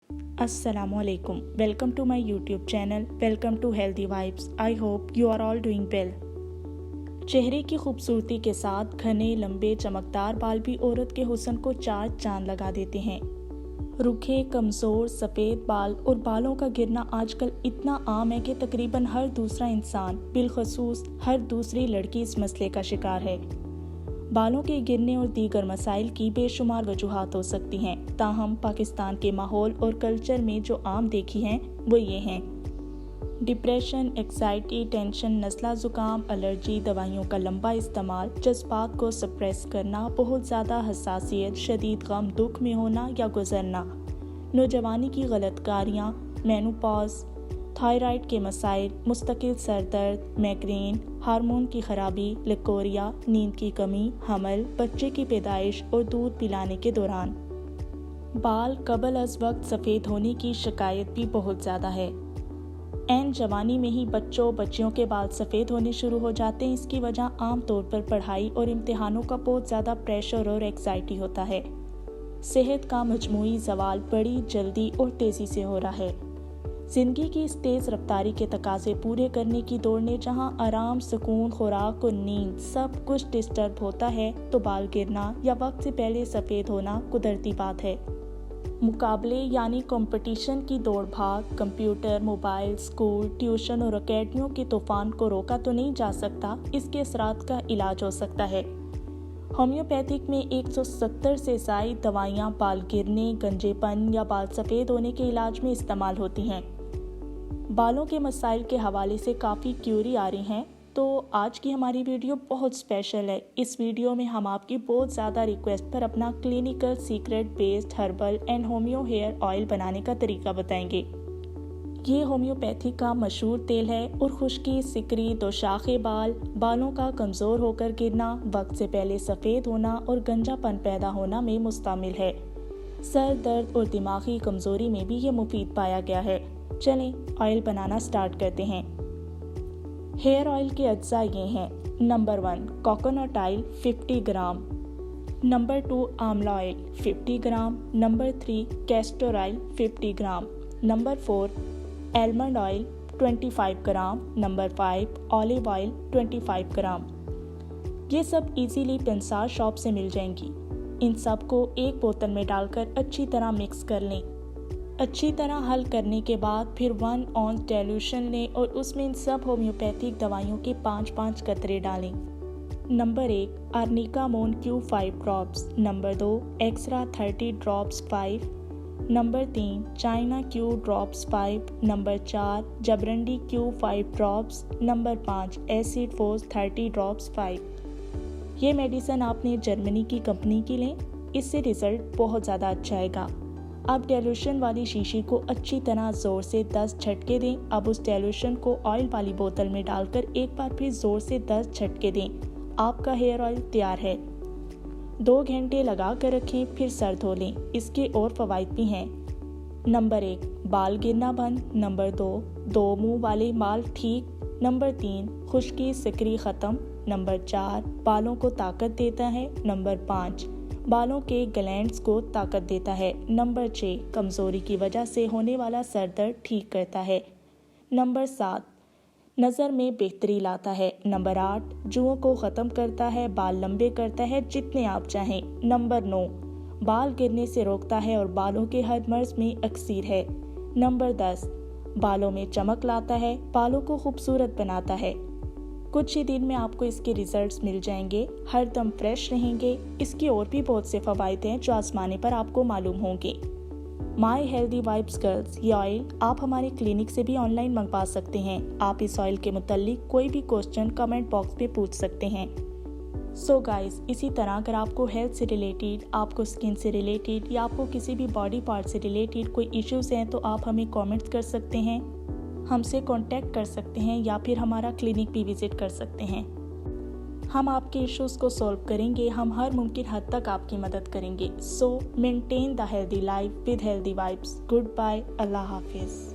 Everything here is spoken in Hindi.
Assalamualaikum. Welcome to my YouTube channel. Welcome to Healthy Vibes. I hope you are all doing well. चेहरे की खूबसूरती के साथ घने लंबे चमकदार बाल भी औरत के हुस्न को चार चांद लगा देते हैं। रूखे, कमज़ोर, सफ़ेद बाल और बालों का गिरना आजकल इतना आम है कि तकरीबन हर दूसरा इंसान, बिलखसूस हर दूसरी लड़की इस मसले का शिकार है। बालों के गिरने और दीगर मसाइल की बेशुमार वजूहात हो सकती हैं, ताहम पाकिस्तान के माहौल और कल्चर में जो आम देखी हैं वो ये हैं: डिप्रेशन, एंग्जाइटी, टेंशन, नज़ला, ज़ुकाम, एलर्जी, दवाइयों का लंबा इस्तेमाल, जज्बात को सप्रेस करना, बहुत ज़्यादा हसासियत, शदीद गम, दुख में होना या गुजरना, नौजवानी की गलतकारियाँ, मेनोपॉज, थायराइड के मसाइल, मुस्तकिल सर दर्द, माइग्रेन, हार्मोन की खराबी, लिकोरिया, नींद की कमी, हमल, बच्चे की पैदाइश और दूध पिलाने के दौरान। बाल कबल अज़ वक्त सफ़ेद होने की शिकायत भी बहुत ज़्यादा है। ऐन जवानी में ही बच्चियों के बाल सफ़ेद होने शुरू हो जाते हैं। इसकी वजह आम तौर पर पढ़ाई और इम्तिहानों का बहुत ज़्यादा प्रेशर और एंग्जाइटी होता है। सेहत का मजमूई ज़वाल बड़ी जल्दी और तेज़ी से हो रहा है। ज़िंदगी की इस तेज़ रफ्तारी के तकाज़े पूरे करने की दौड़ ने जहाँ आराम, सुकून, खुराक और नींद सब कुछ डिस्टर्ब होता है, तो बाल गिरना या वक्त से पहले सफ़ेद होना कुदरती बात है। मुकाबले यानी कंपटीशन की दौड़ भाग, कंप्यूटर, मोबाइल, स्कूल, ट्यूशन और अकेडमियों के तूफान को रोका तो नहीं जा सकता। इसके असरात का इलाज हो सकता है। होम्योपैथिक में 170 से ज़ायद दवाइयाँ बाल गिरने, गंजेपन या बाल सफ़ेद होने के इलाज में इस्तेमाल होती हैं। बालों के मसाइल के हवाले से काफ़ी क्यूरी आ रही हैं, तो आज की हमारी वीडियो बहुत स्पेशल है। इस वीडियो में हम आपकी बहुत ज़्यादा रिक्वेस्ट पर अपना clinical secret based herbal and homeo hair oil बनाने का तरीका बताएंगे। ये होम्योपैथी का मशहूर तेल है और खुश्की, सिकरी, दोशाखे बाल, बालों का कमज़ोर होकर गिरना, वक्त से पहले सफ़ेद होना और गंजापन पैदा होना में मुश्तमिल है। सर दर्द और दिमागी कमज़ोरी में भी ये मुफीद पाया गया है। चलें ऑयल बनाना स्टार्ट करते हैं। हेयर ऑयल के अज्जा ये हैं: नंबर 1 कोकोनट ऑयल 50 ग्राम, नंबर 2 आंवला ऑयल 50 ग्राम, नंबर 3 कैस्टर ऑयल 50 ग्राम, नंबर 4 आलमंड ऑयल 25 ग्राम, नंबर 5 ऑलिव ऑयल 25 ग्राम। ये सब इजीली पिंसार शॉप से मिल जाएंगी। इन सब को एक बोतल में डालकर अच्छी तरह मिक्स कर लें। अच्छी तरह हल करने के बाद फिर 1 ऑन्स डेल्यूशन लें और उसमें इन सब होम्योपैथिक दवाइयों के 5-5 कतरे डालें। नंबर 1 आर्निका मोन Q 5 drops, number 2 extra 30 drops 5, number 3 China Q drops 5, number 4 jaborandi Q 5 drops, number 5 acid phos 30 drops 5। ये मेडिसिन आपने जर्मनी की कंपनी की लें, इससे रिज़ल्ट बहुत ज़्यादा अच्छा आएगा। अब डेल्यूशन वाली शीशी को अच्छी तरह ज़ोर से 10 झटके दें। अब उस डेल्यूशन को ऑयल वाली बोतल में डालकर एक बार फिर ज़ोर से 10 झटके दें। आपका हेयर ऑयल तैयार है। 2 घंटे लगा कर रखें, फिर सर धो लें। इसके और फ़वाइद भी हैं। नंबर 1 बाल गिरना बंद, नंबर 2 मुंह वाले बाल ठीक, नंबर 3 खुश्की सिकरी ख़त्म, नंबर 4 बालों को ताकत देता है, नंबर 5 बालों के ग्लैंड्स को ताकत देता है, नंबर 6 कमज़ोरी की वजह से होने वाला सर दर्द ठीक करता है, नंबर 7 नज़र में बेहतरी लाता है, नंबर 8 जुओं को ख़त्म करता है, बाल लंबे करता है जितने आप चाहें, नंबर 9 बाल गिरने से रोकता है और बालों के हर मर्ज में अक्सीर है, नंबर 10 बालों में चमक लाता है, बालों को खूबसूरत बनाता है। कुछ ही दिन में आपको इसके रिजल्ट्स मिल जाएंगे, हर दम फ्रेश रहेंगे। इसके और भी बहुत से फ़वाइद हैं जो आजमाने पर आपको मालूम होंगे। माई हेल्दी वाइब्स गर्ल्स, ये ऑयल आप हमारे क्लिनिक से भी ऑनलाइन मंगवा सकते हैं। आप इस ऑयल के मुताल्लिक कोई भी क्वेश्चन कमेंट बॉक्स में पूछ सकते हैं। सो गाइस, इसी तरह अगर आपको हेल्थ से रिलेटेड, आपको स्किन से रिलेटेड या आपको किसी भी बॉडी पार्ट से रिलेटेड कोई इश्यूज़ हैं तो आप हमें कमेंट्स कर सकते हैं, हमसे कांटेक्ट कर सकते हैं या फिर हमारा क्लिनिक भी विजिट कर सकते हैं। हम आपके इश्यूज़ को सॉल्व करेंगे। हम हर मुमकिन हद तक आपकी मदद करेंगे। So maintain the healthy life with healthy vibes. Goodbye, अल्लाह हाफिज़।